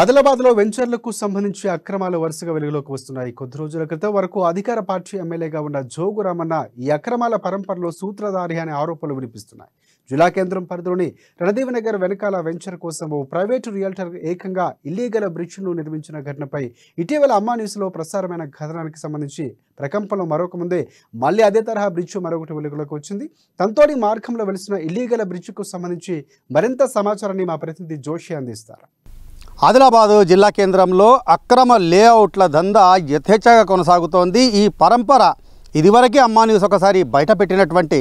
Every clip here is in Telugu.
ఆదిలాబాద్లో వెంచర్లకు సంబంధించి అక్రమాలు వరుసగా వెలుగులోకి వస్తున్నాయి. కొద్ది రోజుల క్రితం వరకు అధికార పార్టీ ఎమ్మెల్యేగా ఉన్న జోగు రామన్న ఈ అక్రమాల పరంపరలో సూత్రధారి అనే ఆరోపణలు వినిపిస్తున్నాయి. జిల్లా కేంద్రం పరిధిలోని రణదేవనగర్ వెనకాల వెంచర్ కోసం ఓ ప్రైవేటు రియల్టర్ ఏకంగా ఇల్లీగల్ బ్రిడ్జ్ను నిర్మించిన ఘటనపై ఇటీవల అమ్మా న్యూస్లో ప్రసారమైన కథనానికి సంబంధించి ప్రకంపనలు మరొక ముందే మళ్ళీ అదే తరహా బ్రిడ్జ్ మరొకటి వెలుగులోకి వచ్చింది. తంతోడి మార్గంలో వెలిసిన ఇల్లీగల్ బ్రిడ్జ్కు సంబంధించి మరింత సమాచారాన్ని మా ప్రతినిధి జోషి అందిస్తారు. ఆదిలాబాదు జిల్లా కేంద్రంలో అక్రమ లేఅవుట్ల దందా యథేచ్ఛగా కొనసాగుతోంది. ఈ పరంపర ఇదివరకే అమ్మా న్యూస్ ఒకసారి బయటపెట్టినటువంటి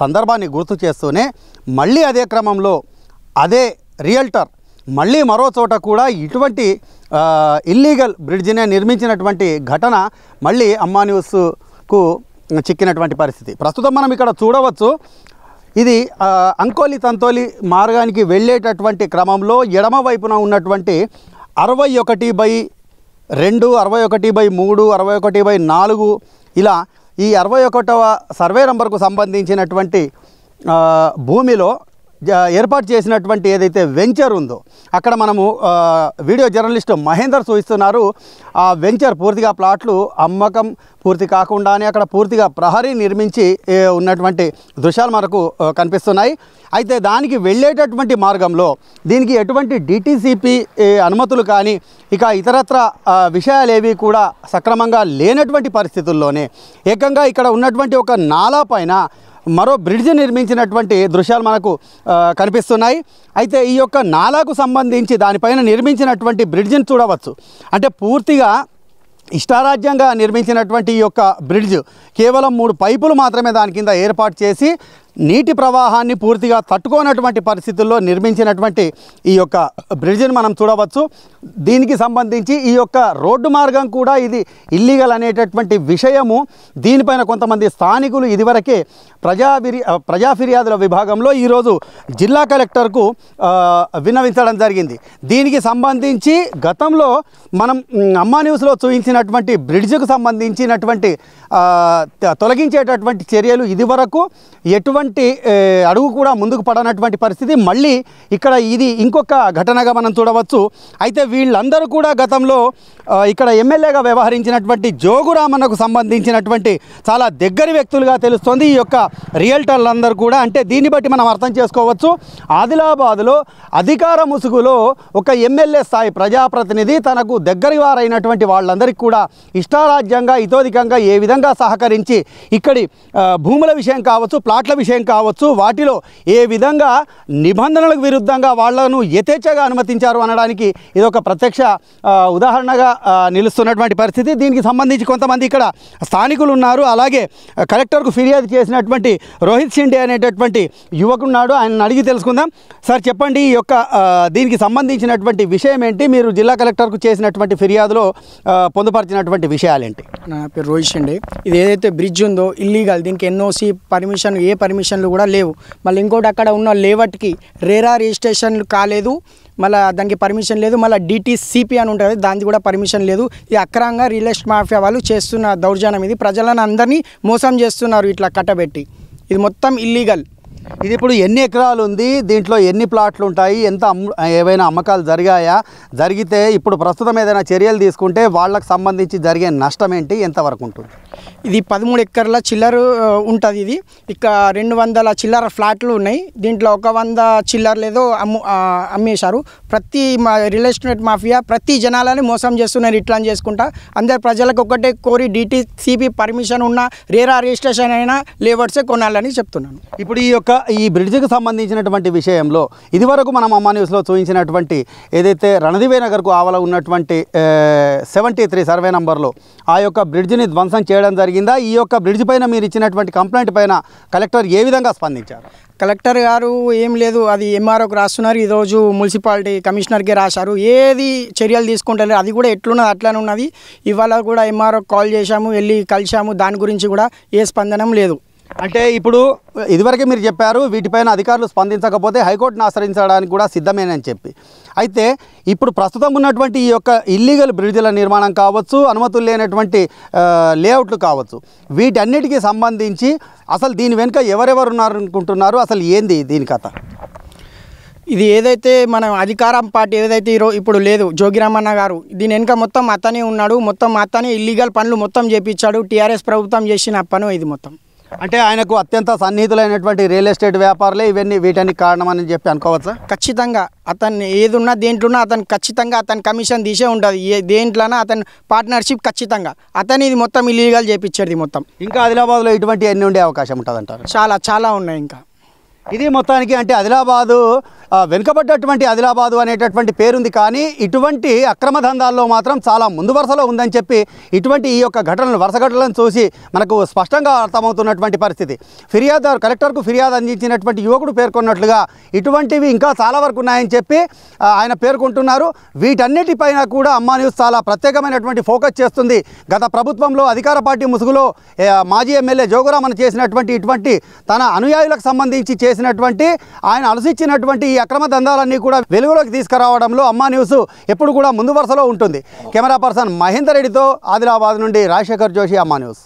సందర్భాన్ని గుర్తు చేస్తూనే మళ్ళీ అదే క్రమంలో అదే రియల్టర్ మళ్ళీ మరో చోట కూడా ఇటువంటి ఇల్లీగల్ బ్రిడ్జినే నిర్మించినటువంటి ఘటన మళ్ళీ అమ్మా న్యూస్కు చిక్కినటువంటి పరిస్థితి. ప్రస్తుతం మనం ఇక్కడ చూడవచ్చు. ఇది అంకోలి తంతోలి మార్గానికి వెళ్ళేటటువంటి క్రమంలో ఎడమ వైపున ఉన్నటువంటి 61/2, 61/3, 61/4 ఇలా ఈ 61వ సర్వే నంబర్కు సంబంధించినటువంటి భూమిలో ఏర్పాటు చేసినటువంటి ఏదైతే వెంచర్ ఉందో అక్కడ మనము వీడియో జర్నలిస్ట్ మహేందర్ చూపిస్తున్నారు. ఆ వెంచర్ పూర్తిగా ప్లాట్లు అమ్మకం పూర్తి కాకుండానే అక్కడ పూర్తిగా ప్రహరీ నిర్మించి ఉన్నటువంటి దృశ్యాలు మనకు కనిపిస్తున్నాయి. అయితే దానికి వెళ్ళేటటువంటి మార్గంలో దీనికి ఎటువంటి డిటిసిపి అనుమతులు కానీ ఇక ఇతరత్ర విషయాలేవి కూడా సక్రమంగా లేనటువంటి పరిస్థితుల్లోనే ఏకంగా ఇక్కడ ఉన్నటువంటి ఒక నాలా పైన మరో బ్రిడ్జ్ నిర్మించినటువంటి దృశ్యాలు మనకు కనిపిస్తున్నాయి. అయితే ఈ యొక్క నాలాకు సంబంధించి దానిపైన నిర్మించినటువంటి బ్రిడ్జిని చూడవచ్చు. అంటే పూర్తిగా ఇష్టారాజ్యంగా నిర్మించినటువంటి ఈ యొక్క బ్రిడ్జ్ కేవలం 3 పైపులు మాత్రమే దాని కింద ఏర్పాటు చేసి నీటి ప్రవాహాన్ని పూర్తిగా తట్టుకోనటువంటి పరిస్థితుల్లో నిర్మించినటువంటి ఈ యొక్క బ్రిడ్జిని మనం చూడవచ్చు. దీనికి సంబంధించి ఈ యొక్క రోడ్డు మార్గం కూడా ఇది ఇల్లీగల్ అనేటటువంటి విషయము దీనిపైన కొంతమంది స్థానికులు ఇదివరకే ప్రజా ఫిర్యాదుల విభాగంలో ఈరోజు జిల్లా కలెక్టర్కు విన్నవించడం జరిగింది. దీనికి సంబంధించి గతంలో మనం అమ్మా న్యూస్లో చూపించినటువంటి బ్రిడ్జ్కు సంబంధించినటువంటి తొలగించేటటువంటి చర్యలు ఇదివరకు ఎటువంటి అడుగు కూడా ముందుకు పడనటువంటి పరిస్థితి మళ్ళీ ఇక్కడ ఇది ఇంకొక ఘటనగా మనం చూడవచ్చు. అయితే వీళ్ళందరూ కూడా గతంలో ఇక్కడ ఎమ్మెల్యేగా వ్యవహరించినటువంటి జోగు రామన్నకు సంబంధించినటువంటి చాలా దగ్గరి వ్యక్తులుగా తెలుస్తోంది ఈ యొక్క రియల్టర్లందరూ కూడా. అంటే దీన్ని బట్టి మనం అర్థం చేసుకోవచ్చు, ఆదిలాబాదులో అధికార ముసుగులో ఒక ఎమ్మెల్యే స్థాయి ప్రజాప్రతినిధి తనకు దగ్గరి వారైనటువంటి వాళ్ళందరికీ కూడా ఇష్టారాజ్యంగా ఇతోధికంగా ఏ విధంగా సహకరించి ఇక్కడి భూముల విషయం కావచ్చు, ప్లాట్ల విషయం కావచ్చు, వాటిలో ఏ విధంగా నిబంధనలకు విరుద్ధంగా వాళ్లను యథేచ్ఛగా అనుమతించారు అనడానికి ఇది ఒక ప్రత్యక్ష ఉదాహరణగా నిలుస్తున్నటువంటి పరిస్థితి. దీనికి సంబంధించి కొంతమంది ఇక్కడ స్థానికులు ఉన్నారు. అలాగే కలెక్టర్కు ఫిర్యాదు చేసినటువంటి రోహిత్ షిండే అనేటటువంటి యువకున్నాడు. ఆయన అడిగి తెలుసుకుందాం. సార్ చెప్పండి, ఈ యొక్క దీనికి సంబంధించినటువంటి విషయం ఏంటి? మీరు జిల్లా కలెక్టర్కు చేసినటువంటి ఫిర్యాదులో పొందుపరిచినటువంటి విషయాలేంటి? నా పేరు రోహిత్ షిండే. ఇది ఏదైతే బ్రిడ్జ్ ఉందో ఇల్లీగల్, దీనికి ఎన్ఓసి పర్మిషన్ ఏ పర్మిషన్లు కూడా లేవు. మళ్ళీ ఇంకోటి అక్కడ ఉన్న లేవట్కి రేరా రిజిస్ట్రేషన్లు కాలేదు, మళ్ళీ దానికి పర్మిషన్ లేదు. మళ్ళీ డిటిసిపి అని ఉంటుంది, దానికి కూడా పర్మిషన్ లేదు. ఇది అక్రమంగా రియల్ ఎస్టేట్ మాఫియా వాళ్ళు చేస్తున్న దౌర్జన్యం. ఇది ప్రజలను అందరినీ మోసం చేస్తున్నారు ఇట్లా కట్టబెట్టి. ఇది మొత్తం ఇల్లీగల్. ఇది ఇప్పుడు ఎన్ని ఎకరాలు ఉంది, దీంట్లో ఎన్ని ప్లాట్లు ఉంటాయి, ఎంత ఏవైనా అమ్మకాలు జరిగాయా, జరిగితే ఇప్పుడు ప్రస్తుతం ఏదైనా చర్యలు తీసుకుంటే వాళ్ళకు సంబంధించి జరిగే నష్టం ఏంటి, ఎంతవరకు ఉంటుంది? ఇది 13 ఎకర్ల చిల్లర ఉంటుంది. ఇది ఇక 200 చిల్లర ఫ్లాట్లు ఉన్నాయి. దీంట్లో 100 చిల్లర్లు ఏదో అమ్మేశారు. ప్రతి రియల్ ఎస్టేట్ మాఫియా ప్రతి జనాలని మోసం చేస్తున్నారు. ఇట్లా చేసుకుంటా అందరు ప్రజలకు ఒకటే కోరి డిటిసిపి పర్మిషన్ ఉన్న రేరా రిజిస్ట్రేషన్ అయినా లేవర్సే కొనాలని చెప్తున్నాను. ఇప్పుడు ఈ బ్రిడ్జ్కి సంబంధించినటువంటి విషయంలో ఇదివరకు మనం అమ్మా న్యూస్లో చూపించినటువంటి ఏదైతే రణదివేనగర్కు ఆవల ఉన్నటువంటి 73 సర్వే నంబర్లో ఆ యొక్క బ్రిడ్జ్ని ధ్వంసం చేయడం జరిగిందా? ఈ యొక్క బ్రిడ్జ్ పైన మీరు ఇచ్చినటువంటి కంప్లైంట్ పైన కలెక్టర్ ఏ విధంగా స్పందించారు? కలెక్టర్ గారు ఏం లేదు, అది ఎంఆర్ఓకి రాస్తున్నారు. ఈరోజు మున్సిపాలిటీ కమిషనర్కి రాశారు. ఏది చర్యలు తీసుకుంటారు, అది కూడా ఎట్లున్నది అట్లానే ఉన్నది. ఇవాళ కూడా ఎంఆర్ఓకి కాల్ చేశాము, వెళ్ళి కలిశాము. దాని గురించి కూడా ఏ స్పందనం లేదు. అంటే ఇప్పుడు ఇదివరకే మీరు చెప్పారు వీటిపైన అధికారులు స్పందించకపోతే హైకోర్టును ఆశ్రయించడానికి కూడా సిద్ధమేనని చెప్పి. అయితే ఇప్పుడు ప్రస్తుతం ఉన్నటువంటి ఈ యొక్క ఇల్లీగల్ బ్రిడ్జ్ల నిర్మాణం కావచ్చు, అనుమతులు లేనటువంటి లేఅవుట్లు కావచ్చు, వీటన్నిటికీ సంబంధించి అసలు దీని వెనుక ఎవరెవరు ఉన్నారనుకుంటున్నారు? అసలు ఏంది దీని కథ? ఇది ఏదైతే మన అధికారం పార్టీ ఏదైతే ఇప్పుడు లేదు జోగిరామన్న గారు దీని వెనుక మొత్తం అతనే ఉన్నాడు, మొత్తం అతనే ఇల్లీగల్ పనులు మొత్తం చేపించాడు. టీఆర్ఎస్ ప్రభుత్వం చేసిన పను ఇది మొత్తం. అంటే ఆయనకు అత్యంత సన్నిహితులైనటువంటి రియల్ ఎస్టేట్ వ్యాపారులే వీటానికి కారణమని చెప్పి అనుకోవచ్చా? ఖచ్చితంగా అతన్ని ఏదున్నా దేంట్లోన్నా అతను ఖచ్చితంగా అతని కమిషన్ తీసే ఉంటుంది. దేంట్లోనా అతని పార్ట్నర్షిప్ ఖచ్చితంగా అతని ఇది మొత్తం ఇల్లీగల్ చేపించేది మొత్తం. ఇంకా ఆదిలాబాద్లో ఇటువంటి ఎన్ని ఉండే అవకాశం ఉంటుంది అంటారు? చాలా ఉన్నాయి ఇంకా. ఇది మొత్తానికి అంటే ఆదిలాబాదు వెనుకబడ్డటువంటి ఆదిలాబాదు అనేటటువంటి పేరుంది, కానీ ఇటువంటి అక్రమ దందాల్లో మాత్రం చాలా ముందు వరుసలో ఉందని చెప్పి ఇటువంటి ఈ యొక్క ఘటనలు వరుస ఘటనలను చూసి మనకు స్పష్టంగా అర్థమవుతున్నటువంటి పరిస్థితి. ఫిర్యాదు కలెక్టర్కు ఫిర్యాదు అందించినటువంటి యువకుడు పేర్కొన్నట్లుగా ఇటువంటివి ఇంకా చాలా వరకు ఉన్నాయని చెప్పి ఆయన పేర్కొంటున్నారు. వీటన్నిటిపైన కూడా అమ్మా న్యూస్ చాలా ప్రత్యేకమైనటువంటి ఫోకస్ చేస్తుంది. గత ప్రభుత్వంలో అధికార పార్టీ ముసుగులో మాజీ ఎమ్మెల్యే జోగురామన్ చేసినటువంటి ఇటువంటి తన అనుయాయులకు సంబంధించి చేసినటువంటి ఆయన అనుసరించినటువంటి ఈ అక్రమ దందాలన్నీ కూడా వెలుగులోకి తీసుకురావడంలో అమ్మా న్యూస్ ఎప్పుడు కూడా ముందు వరుసలో ఉంటుంది. కెమెరా పర్సన్ మహేందర్ రెడ్డితో ఆదిలాబాద్ నుండి రాజశేఖర్ జోషి, అమ్మా న్యూస్.